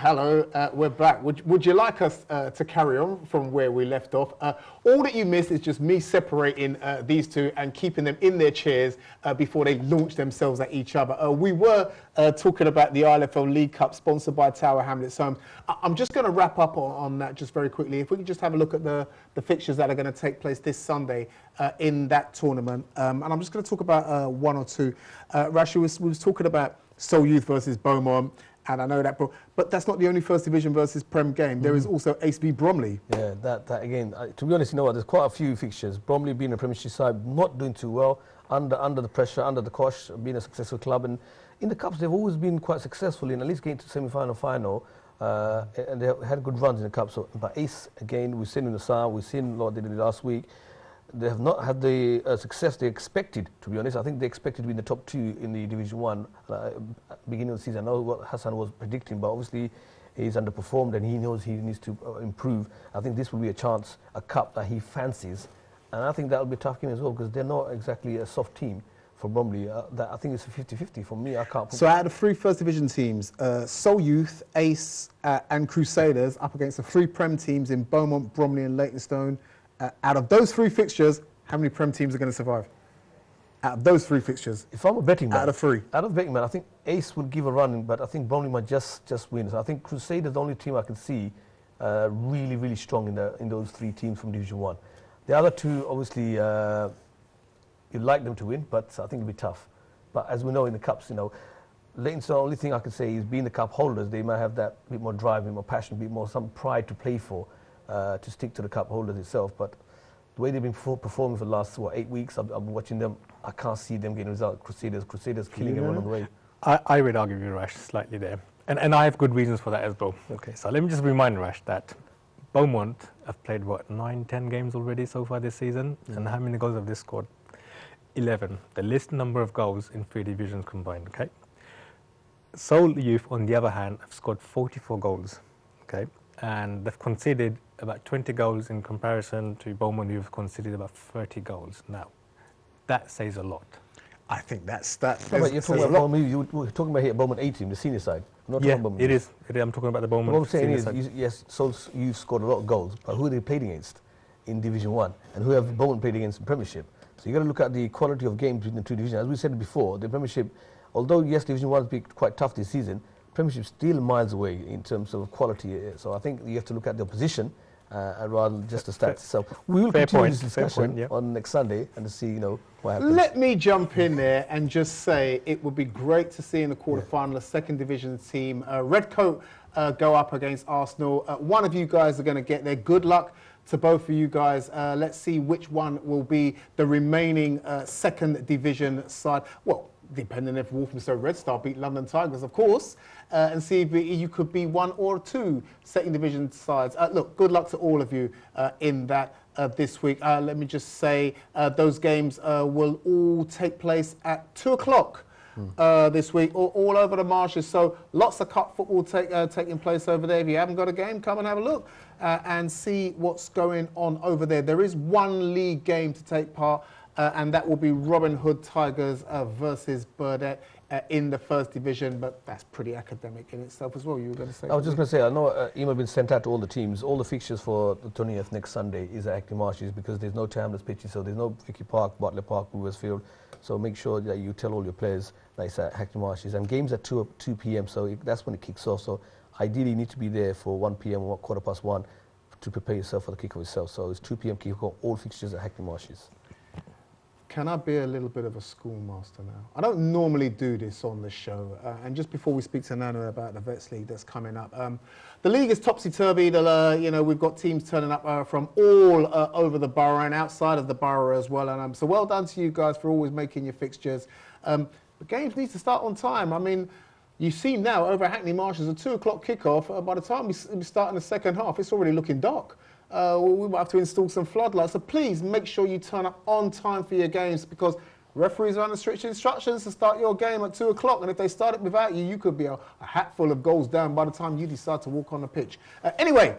Hello, we're back. Would you like us to carry on from where we left off? All that you missed is just me separating these two and keeping them in their chairs before they launch themselves at each other. We were talking about the ILFL League Cup sponsored by Tower Hamlets Homes. I'm just going to wrap up on that just very quickly. If we can just have a look at the fixtures that are going to take place this Sunday in that tournament. And I'm just going to talk about one or two. Rashi was talking about Seoul Youth versus Beaumont. And I know that, but that's not the only First Division versus Prem game. There is also Ace v Bromley. Yeah, that again, to be honest, you know what, there's quite a few fixtures. Bromley being a Premiership side, not doing too well, under the pressure, under the cosh, being a successful club. And in the Cups, they've always been quite successful in at least getting to semi-final, final. And they had good runs in the Cup. So, but Ace, again, we've seen in the South, we've seen what they did last week. They have not had the success they expected, to be honest. I think they expected to be in the top two in the Division 1 beginning of the season. I know what Hassan was predicting, but obviously he's underperformed and he knows he needs to improve. I think this will be a chance, a cup that he fancies. And I think that will be a tough game as well because they're not exactly a soft team for Bromley. I think it's a 50-50 for me. I can't. So out of the three First Division teams, Seoul Youth, Ace and Crusaders up against the three Prem teams in Beaumont, Bromley and Leytonstone. Out of those three fixtures, how many Prem teams are going to survive? Out of those three fixtures. If I'm a betting man, out of three. Out of betting man, I think Ace will give a run, but I think Bromley might just win. So I think Crusaders is the only team I can see really, really strong in those three teams from Division 1. The other two, obviously, you'd like them to win, but I think it'll be tough. But as we know in the Cups, you know, Leytonstone, the only thing I can say is being the Cup holders, they might have that bit more drive, a bit more passion, a bit more some pride to play for. To stick to the cup holders itself, but the way they've been performing for the last 8 weeks, I've been watching them. I can't see them getting results. Crusaders killing everyone on the way. I would argue with Rash slightly there, and I have good reasons for that as well. Okay, so let me just remind Rash that Beaumont have played what 9-10 games already so far this season, and how many goals have they scored? 11. The least number of goals in 3 divisions combined. Okay. Seoul Youth, on the other hand, have scored 44 goals. Okay. And they've conceded about 20 goals in comparison to Beaumont, who've conceded about 30 goals. Now, that says a lot. I think that's that. No, but you're talking about Beaumont, you're talking about here Beaumont A team, the senior side. Not yeah, Beaumont it is. I'm talking about the Beaumont what I'm saying side. is, yes, Seoul Youth scored a lot of goals, but who have they played against in Division 1? And who have Beaumont played against in Premiership? So you've got to look at the quality of games between the two divisions. As we said before, the Premiership, although yes, Division 1 has been quite tough this season, Premiership still miles away in terms of quality. So I think you have to look at the opposition rather than just the stats. So we will continue this discussion on next Sunday and to see, you know, what happens. Let me jump in there and just say it would be great to see in the quarterfinal a second division team, Redcoat, go up against Arsenal. One of you guys are going to get there. Good luck to both of you guys. Let's see which one will be the remaining second division side. Well, depending if Walthamstow Red Star beat London Tigers, of course, and see if you could be one or two second division sides. Look, good luck to all of you in that this week. Let me just say those games will all take place at 2 o'clock this week, all over the marshes. So lots of cup football taking place over there. If you haven't got a game, come and have a look and see what's going on over there. There is one league game to take part, and that will be Robin Hood Tigers versus Burdett in the first division, but that's pretty academic in itself as well. You were going to say? I was just going to say, I know email has been sent out to all the teams. All the fixtures for the 20th next Sunday is at Hackney Marshes because there's no Tamless pitches, so there's no Vicky Park, Butler Park, Westfield. So make sure that you tell all your players that it's at Hackney Marshes. And games at 2 p.m, so that's when it kicks off. So ideally you need to be there for 1 p.m. or 1:15 to prepare yourself for the kickoff itself. So it's 2 p.m. kickoff, all fixtures at Hackney Marshes. Can I be a little bit of a schoolmaster now? I don't normally do this on the show. And just before we speak to Nana about the Vets League that's coming up, the league is topsy-turvy. You know, we've got teams turning up from all over the borough and outside of the borough as well. And so well done to you guys for always making your fixtures. The games need to start on time. I mean, you see now over at Hackney Marshes, a 2 o'clock kickoff. By the time we start in the second half, it's already looking dark. We might have to install some floodlights. So please make sure you turn up on time for your games because referees are under strict instructions to start your game at 2 o'clock. And if they start it without you, you could be a hatful of goals down by the time you decide to walk on the pitch. Anyway,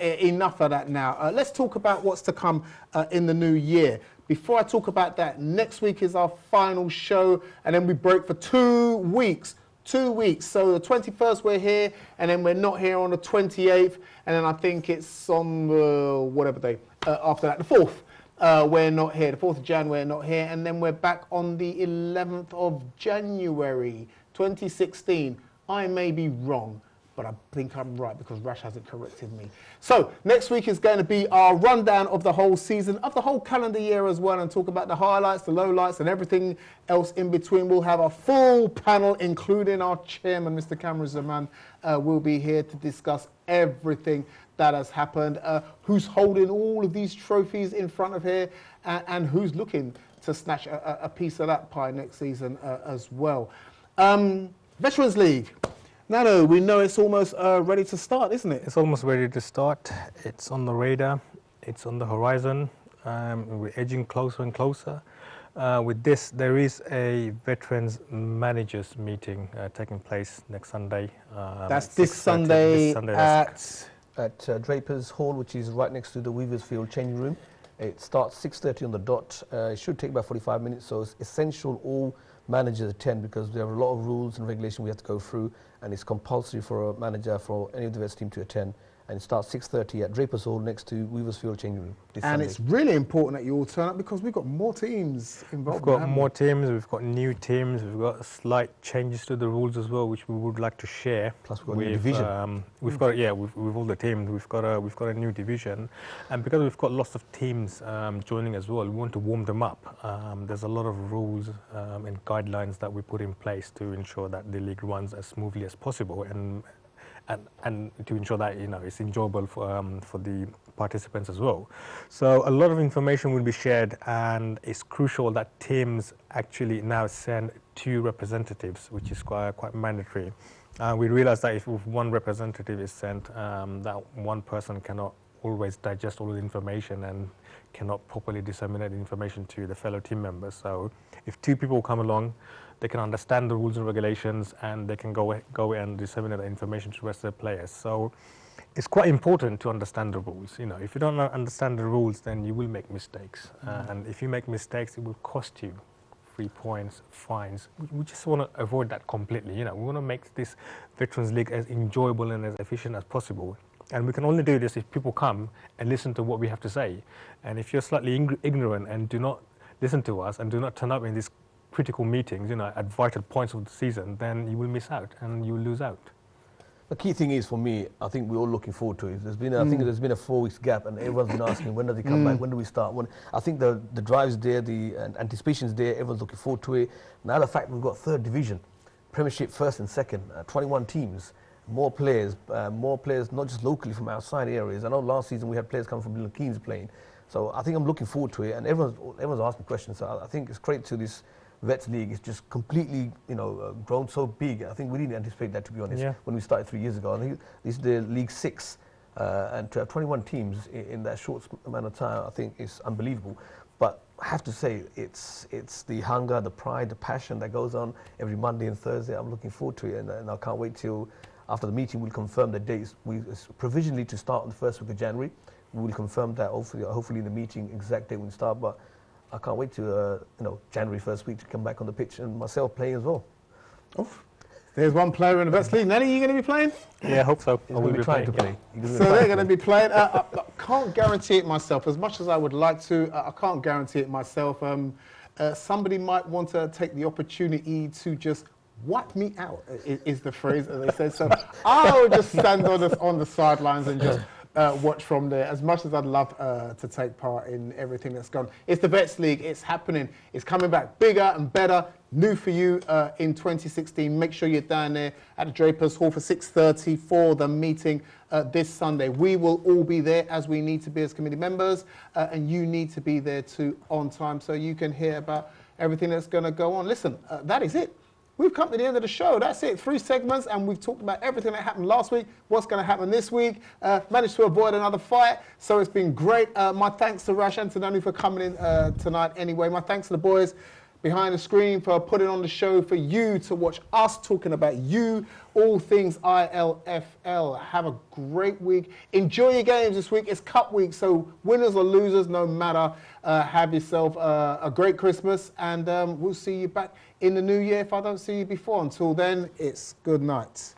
enough of that now. Let's talk about what's to come in the new year. Before I talk about that, next week is our final show. And then we break for 2 weeks. 2 weeks. So the 21st we're here, and then we're not here on the 28th, and then I think it's on the whatever day after that, the 4th. We're not here. The 4th of January, we're not here, and then we're back on the 11th of January 2016. I may be wrong, but I think I'm right because Rash hasn't corrected me. So next week is going to be our rundown of the whole season, of the whole calendar year as well, and talk about the highlights, the lowlights, and everything else in between. We'll have a full panel, including our chairman, Mr. Cameron Zaman, will be here to discuss everything that has happened, who's holding all of these trophies in front of here, and who's looking to snatch a piece of that pie next season as well. Veterans League. Nano, we know it's almost ready to start, isn't it? It's almost ready to start. It's on the radar. It's on the horizon. We're edging closer and closer. With this, there is a Veterans Managers meeting taking place next Sunday. That's this Sunday at Draper's Hall, which is right next to the Weavers Field changing room. It starts 6:30 on the dot. It should take about 45 minutes, so it's essential all managers attend because there are a lot of rules and regulations we have to go through, and it's compulsory for a manager, for any of the Vets team to attend. And it starts 6:30 at Draper's Hall next to Weavers Field changing room this Sunday. It's really important that you all turn up because we've got more teams involved. We've got more teams, we've got new teams, we've got slight changes to the rules as well, which we would like to share. Plus we've got a new division. We've got, with all the teams, we've got a new division. And because we've got lots of teams joining as well, we want to warm them up. There's a lot of rules and guidelines that we put in place to ensure that the league runs as smoothly as possible, and to ensure that it's enjoyable for the participants as well. So a lot of information will be shared, and it's crucial that teams actually now send 2 representatives, which is quite mandatory. We realize that if one representative is sent, that one person cannot always digest all the information and cannot properly disseminate the information to the fellow team members. So if 2 people come along, they can understand the rules and regulations, and they can go and disseminate the information to the rest of the players. So it's quite important to understand the rules. If you don't understand the rules, then you will make mistakes. And if you make mistakes, it will cost you 3 points, fines. We just want to avoid that completely. We want to make this Veterans League as enjoyable and as efficient as possible. And we can only do this if people come and listen to what we have to say. And if you're slightly ignorant and do not listen to us and do not turn up in these critical meetings, at vital points of the season, then you will miss out and you will lose out. The key thing is, for me, I think we're all looking forward to it. I think there's been a 4 weeks gap, and everyone's been asking, when does he come back? When do we start? I think the drive's there, the anticipation's there. Everyone's looking forward to it. Now the fact we've got 3rd division, Premiership 1st and 2nd, 21 teams, more players, not just locally from outside areas. I know last season we had players coming from Little Keens playing. So I think I'm looking forward to it, and everyone's asking questions. So I think it's great to this Vets League. It's just completely, grown so big. I think we didn't anticipate that, to be honest, when we started 3 years ago. I think this is the League 6, and to have 21 teams in that short amount of time, I think is unbelievable. But I have to say, it's the hunger, the pride, the passion that goes on every Monday and Thursday. I'm looking forward to it, and I can't wait till after the meeting we'll confirm the dates. It's provisionally to start on the 1st week of January. We will confirm that hopefully in the meeting exact date when we start. But I can't wait to January 1st week to come back on the pitch and myself playing as well. Oh, there's one player in the Vets League. Nelly, are you going to be playing? Yeah, I hope so. I will be trying to play. So they're going to be playing. I can't guarantee it myself. As much as I would like to, I can't guarantee it myself. Somebody might want to take the opportunity to just wipe me out, is the phrase that they say. So I'll just stand on the sidelines and just watch from there. As much as I'd love to take part in everything that's gone. It's the Vets League. It's happening. It's coming back bigger and better. New for you in 2016. Make sure you're down there at the Draper's Hall for 6:30 for the meeting this Sunday. We will all be there as we need to be as committee members, and you need to be there too on time so you can hear about everything that's going to go on. Listen, that is it. We've come to the end of the show. That's it. 3 segments, and we've talked about everything that happened last week, what's going to happen this week. Managed to avoid another fight, so it's been great. My thanks to Rash Antononi for coming in tonight anyway. My thanks to the boys, behind the screen, for putting on the show for you to watch us talking about you, all things ILFL. Have a great week. Enjoy your games this week. It's Cup week, so winners or losers, no matter. Have yourself a great Christmas, and we'll see you back in the new year if I don't see you before. Until then, it's good night.